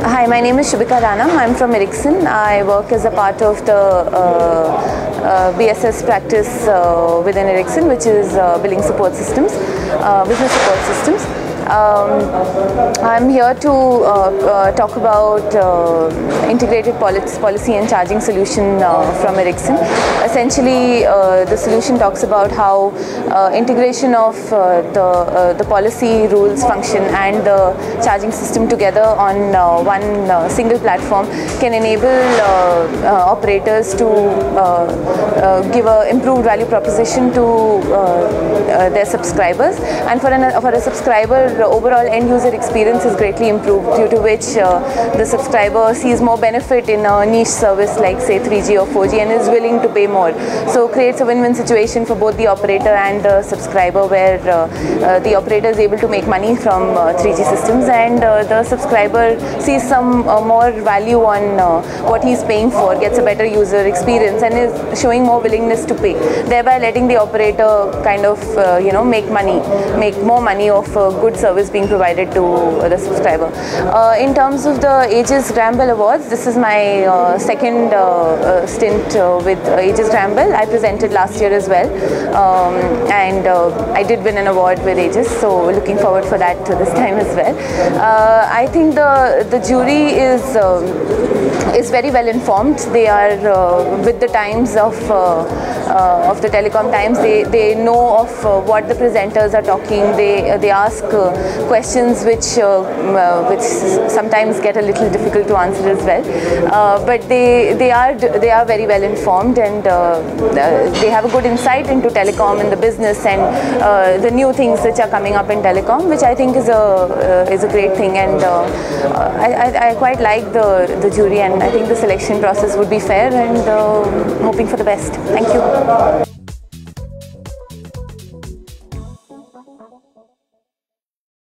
Hi, my name is Shubhika Rana. I'm from Ericsson. I work as a part of the BSS practice within Ericsson, which is Billing Support Systems, Business Support Systems. I'm here to talk about integrated policy and charging solution from Ericsson. Essentially, the solution talks about how integration of the policy, rules, function and the charging system together on one single platform can enable operators to give an improved value proposition to their subscribers, and for a subscriber, the overall end user experience is greatly improved, due to which the subscriber sees more benefit in a niche service like say 3G or 4G and is willing to pay more. So creates a win-win situation for both the operator and the subscriber, where the operator is able to make money from 3G systems, and the subscriber sees some more value on what he's paying for, gets a better user experience and is showing more willingness to pay, thereby letting the operator kind of make more money of good service being provided to the subscriber. In terms of the Aegis Graham Bell Awards, this is my second stint with Aegis Graham Bell. I presented last year as well, and I did win an award with Aegis, so looking forward for that this time as well. I think the jury is very well informed. They are with the times of the telecom times. They know of what the presenters are talking. They ask questions which sometimes get a little difficult to answer as well. But they are very well informed, and they have a good insight into telecom and the business and the new things which are coming up in telecom, which I think is a great thing. And I quite like the jury, and I think the selection process would be fair, and hoping for the best. Thank you.